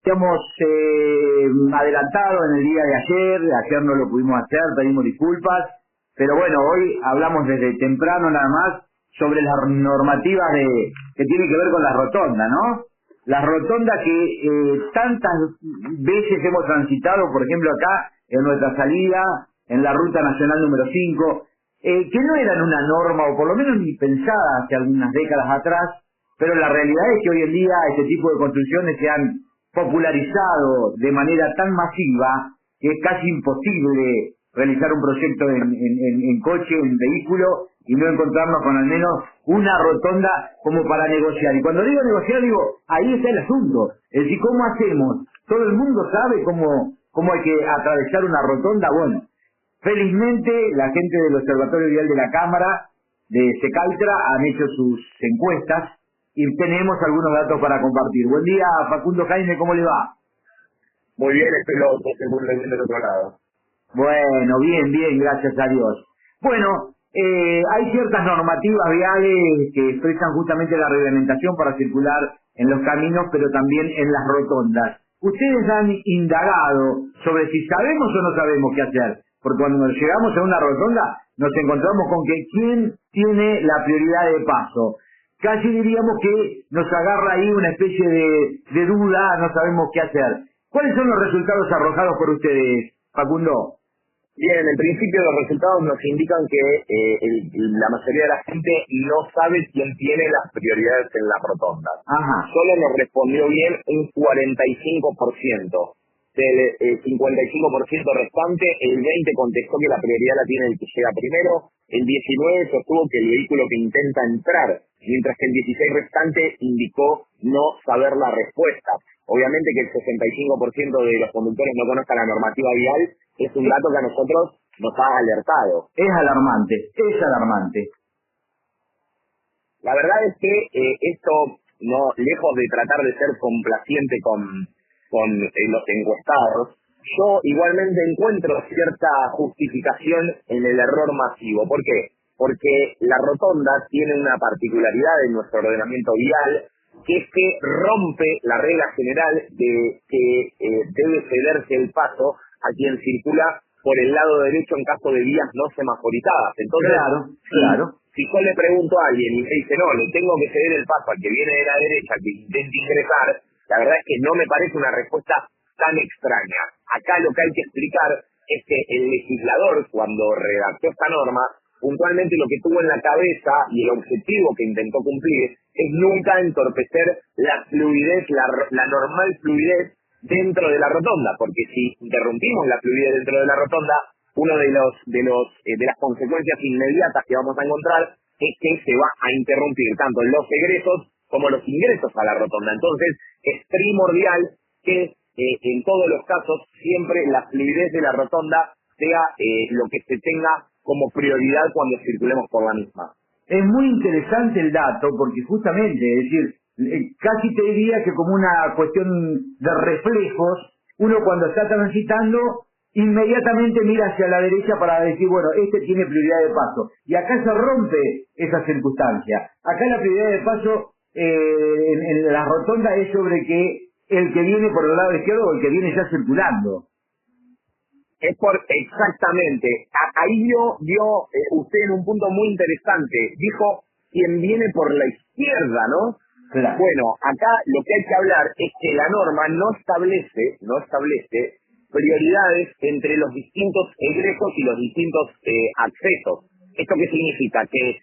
Habíamos adelantado en el día de ayer no lo pudimos hacer, pedimos disculpas, pero bueno, hoy hablamos desde temprano nada más sobre las normativas que tienen que ver con la rotonda, ¿no? La rotonda que tantas veces hemos transitado, por ejemplo acá, en nuestra salida, en la ruta nacional número 5, que no eran una norma, o por lo menos ni pensada hace algunas décadas atrás, pero la realidad es que hoy en día este tipo de construcciones se han popularizado de manera tan masiva que es casi imposible realizar un proyecto en coche, en vehículo, y no encontrarnos con al menos una rotonda como para negociar. Y cuando digo negociar, digo, ahí está el asunto. Es decir, ¿cómo hacemos? Todo el mundo sabe cómo hay que atravesar una rotonda. Bueno, felizmente la gente del Observatorio Vial de la Cámara de Secaltra han hecho sus encuestas y tenemos algunos datos para compartir. Buen día, Facundo Jaime, ¿cómo le va? Muy bien, espero que se vuelva bien del otro lado. Bueno, bien, gracias a Dios. Bueno, hay ciertas normativas viales que expresan justamente la reglamentación para circular en los caminos, pero también en las rotondas. Ustedes han indagado sobre si sabemos o no sabemos qué hacer, porque cuando llegamos a una rotonda nos encontramos con que quién tiene la prioridad de paso. Casi diríamos que nos agarra ahí una especie de duda, no sabemos qué hacer. ¿Cuáles son los resultados arrojados por ustedes, Facundo? Bien, en principio los resultados nos indican que la mayoría de la gente no sabe quién tiene las prioridades en las rotondas. Ajá. Solo nos respondió bien un 45%. Del 55% restante, el 20% contestó que la prioridad la tiene el que llega primero, el 19% sostuvo que el vehículo que intenta entrar, mientras que el 16% restante indicó no saber la respuesta. Obviamente que el 65% de los conductores no conozca la normativa vial, es un dato que a nosotros nos ha alertado. Es alarmante. La verdad es que esto, no lejos de tratar de ser complaciente con los encuestados, yo igualmente encuentro cierta justificación en el error masivo. ¿Por qué? Porque la rotonda tiene una particularidad en nuestro ordenamiento vial, que es que rompe la regla general de que debe cederse el paso a quien circula por el lado derecho en caso de vías no semaforizadas. Entonces, Claro. Si yo le pregunto a alguien y me dice, no, le tengo que ceder el paso al que viene de la derecha, que intente ingresar, la verdad es que no me parece una respuesta tan extraña. Acá lo que hay que explicar es que el legislador, cuando redactó esta norma, puntualmente lo que tuvo en la cabeza y el objetivo que intentó cumplir es nunca entorpecer la fluidez, la normal fluidez dentro de la rotonda, porque si interrumpimos la fluidez dentro de la rotonda, una de las consecuencias inmediatas que vamos a encontrar es que se va a interrumpir tanto los egresos como los ingresos a la rotonda. Entonces, es primordial que en todos los casos siempre la fluidez de la rotonda sea lo que se tenga como prioridad cuando circulemos por la misma. Es muy interesante el dato porque justamente, es decir, casi te diría que como una cuestión de reflejos, uno cuando está transitando inmediatamente mira hacia la derecha para decir, bueno, este tiene prioridad de paso. Y acá se rompe esa circunstancia. Acá la prioridad de paso en la rotonda es sobre que el que viene por el lado izquierdo o el que viene ya circulando. Exactamente. Ahí dio usted en un punto muy interesante. Dijo quien viene por la izquierda, ¿no? Claro. Bueno, acá lo que hay que hablar es que la norma no establece prioridades entre los distintos egresos y los distintos accesos. ¿Esto qué significa? Que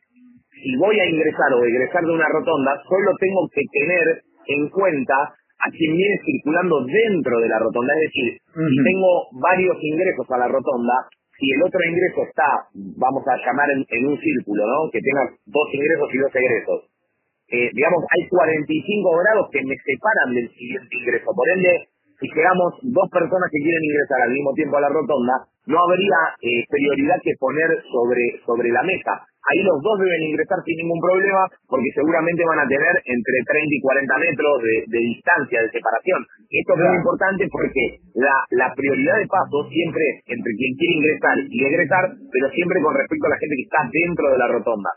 si voy a ingresar o egresar de una rotonda, solo tengo que tener en cuenta a quien viene circulando dentro de la rotonda. Es decir, si tengo varios ingresos a la rotonda, si el otro ingreso está, vamos a llamar en un círculo, ¿no? Que tenga 2 ingresos y 2 egresos. Digamos, hay 45 grados que me separan del siguiente ingreso. Por ende, si llegamos 2 personas que quieren ingresar al mismo tiempo a la rotonda, no habría prioridad que poner sobre la mesa. Ahí los 2 deben ingresar sin ningún problema, porque seguramente van a tener entre 30 y 40 metros de distancia, de separación. Esto es muy importante porque la prioridad de paso siempre es entre quien quiere ingresar y egresar, pero siempre con respecto a la gente que está dentro de la rotonda.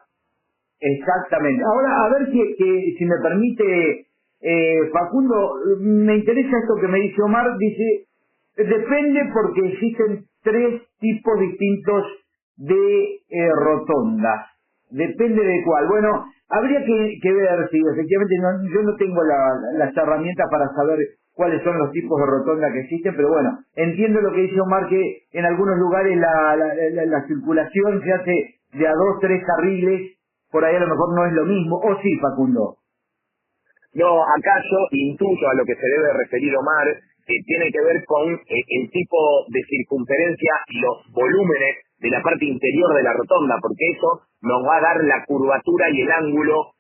Exactamente. Ahora, a ver si me permite Facundo, me interesa esto que me dice Omar, dice, depende porque existen 3 tipos distintos de rotondas. Depende de cuál. Bueno, habría que ver si efectivamente yo no tengo las herramientas para saber cuáles son los tipos de rotonda que existen, pero bueno, entiendo lo que dice Omar, que en algunos lugares la circulación se hace de a 2, 3 carriles, por ahí a lo mejor no es lo mismo, o sí, Facundo. No, acá yo intuyo a lo que se debe referir Omar, que tiene que ver con el tipo de circunferencia y los volúmenes de la parte interior de la rotonda, porque eso nos va a dar la curvatura y el ángulo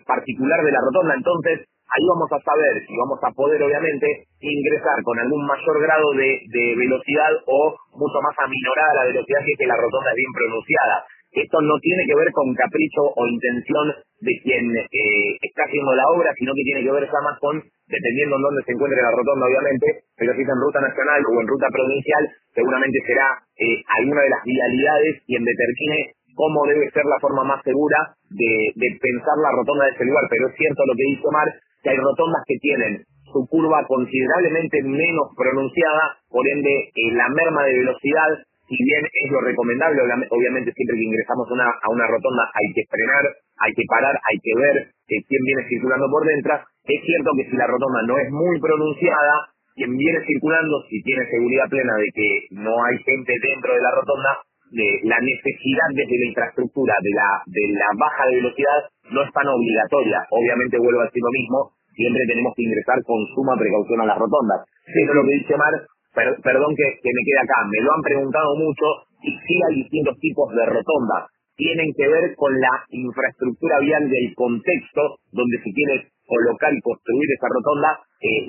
particular de la rotonda. Entonces, ahí vamos a saber si vamos a poder, obviamente, ingresar con algún mayor grado de velocidad o mucho más aminorada la velocidad si es que la rotonda es bien pronunciada. Esto no tiene que ver con capricho o intención de quien está haciendo la obra, sino que tiene que ver ya más con, dependiendo en dónde se encuentre la rotonda, obviamente, pero si es en ruta nacional o en ruta provincial, seguramente será alguna de las vialidades quien determine cómo debe ser la forma más segura de pensar la rotonda de ese lugar. Pero es cierto lo que dice Omar, que hay rotondas que tienen su curva considerablemente menos pronunciada, por ende la merma de velocidad, si bien es lo recomendable, obviamente siempre que ingresamos a una rotonda hay que frenar, hay que parar, hay que ver quién viene circulando por dentro. Es cierto que si la rotonda no es muy pronunciada, quien viene circulando, si tiene seguridad plena de que no hay gente dentro de la rotonda, la necesidad desde la infraestructura de la baja de velocidad no es tan obligatoria. Obviamente vuelvo a decir lo mismo, siempre tenemos que ingresar con suma precaución a las rotondas. Eso es lo que dice Mar. Perdón que me quede acá, me lo han preguntado mucho y sí hay distintos tipos de rotondas. Tienen que ver con la infraestructura vial del contexto donde se quiere colocar y construir esa rotonda,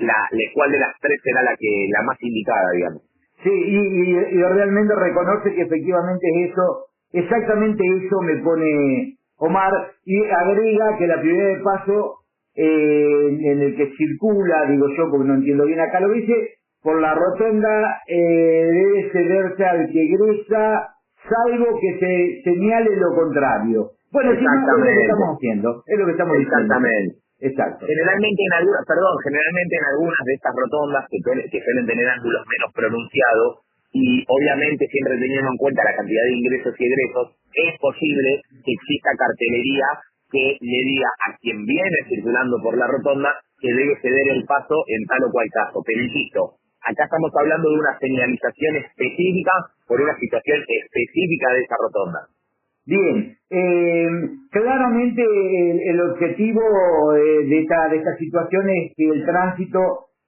la cual de las 3 será la más indicada, digamos. Sí, y realmente reconoce que efectivamente es eso, exactamente eso me pone Omar, y agrega que la prioridad de paso en el que circula, digo yo porque no entiendo bien acá lo dice, por la rotonda debe cederse al que egresa, salvo que se señale lo contrario. Bueno, si no, es lo que estamos haciendo, es lo que estamos diciendo. Exactamente. Exacto. Generalmente en algunas de estas rotondas que suelen tener ángulos menos pronunciados y obviamente siempre teniendo en cuenta la cantidad de ingresos y egresos, es posible que exista cartelería que le diga a quien viene circulando por la rotonda que debe ceder el paso en tal o cual caso. Pero insisto, acá estamos hablando de una señalización específica por una situación específica de esa rotonda. Bien, claramente el objetivo de esta situación es que el tránsito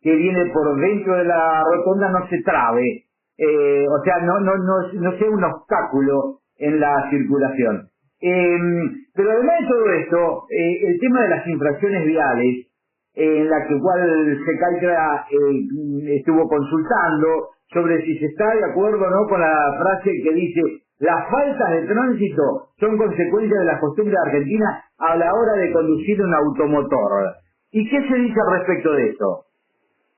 que viene por dentro de la rotonda no se trabe, o sea, no sea un obstáculo en la circulación. Pero además de todo esto, el tema de las infracciones viales, en la cual SECALTRA estuvo consultando sobre si se está de acuerdo o no con la frase que dice: las faltas de tránsito son consecuencia de las costumbres argentinas a la hora de conducir un automotor. ¿Y qué se dice al respecto de eso?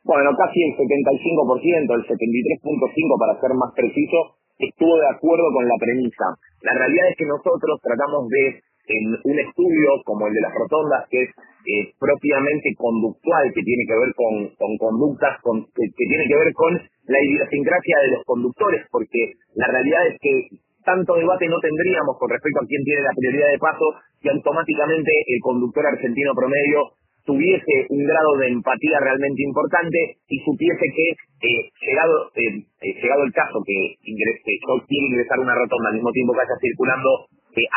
Bueno, casi el 75%, el 73.5% para ser más preciso, estuvo de acuerdo con la premisa. La realidad es que nosotros tratamos de, en un estudio como el de las rotondas, que es propiamente conductual, que tiene que ver con conductas, que tiene que ver con la idiosincrasia de los conductores, porque la realidad es que tanto debate no tendríamos con respecto a quién tiene la prioridad de paso si automáticamente el conductor argentino promedio tuviese un grado de empatía realmente importante y supiese que llegado el caso que yo quiero ingresar a una rotonda al mismo tiempo que haya circulando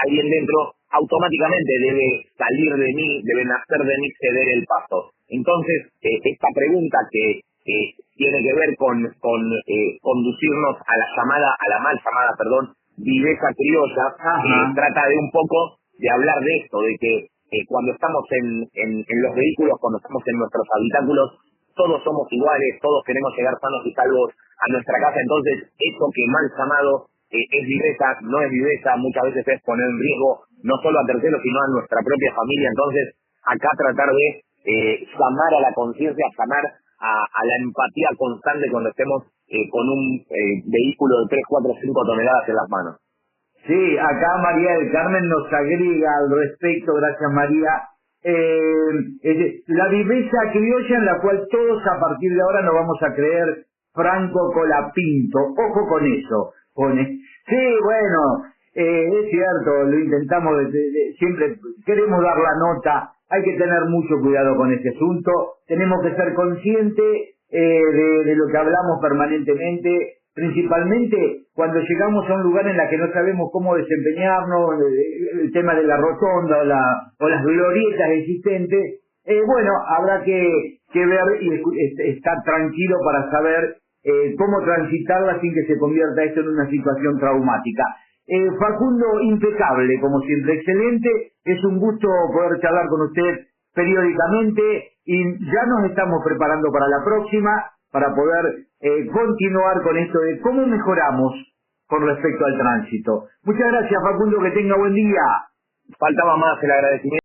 alguien dentro, automáticamente debe salir de mí, debe nacer de mí ceder el paso. Entonces, esta pregunta que tiene que ver con conducirnos a la mal llamada, viveza criolla, trata de un poco de hablar de esto, de que cuando estamos en los vehículos, cuando estamos en nuestros habitáculos, todos somos iguales, todos queremos llegar sanos y salvos a nuestra casa. Entonces, eso que mal llamado es viveza, no es viveza, muchas veces es poner en riesgo no solo a terceros, sino a nuestra propia familia. Entonces, acá tratar de llamar a la conciencia, llamar a la empatía constante cuando estemos con un vehículo de 3, 4, 5 toneladas en las manos. Sí, acá María del Carmen nos agrega al respecto, gracias María, la viveza criolla en la cual todos a partir de ahora nos vamos a creer Franco Colapinto. Ojo con eso. Sí, bueno, es cierto, lo intentamos, siempre queremos dar la nota, hay que tener mucho cuidado con este asunto, tenemos que ser conscientes de lo que hablamos permanentemente, principalmente cuando llegamos a un lugar en la que no sabemos cómo desempeñarnos, el tema de la rotonda o las glorietas existentes. Bueno, habrá que ver y estar tranquilo para saber cómo transitarla sin que se convierta esto en una situación traumática. Facundo, impecable, como siempre, excelente. Es un gusto poder charlar con usted periódicamente y ya nos estamos preparando para la próxima, para poder continuar con esto de cómo mejoramos con respecto al tránsito. Muchas gracias, Facundo, que tenga buen día. Faltaba más el agradecimiento.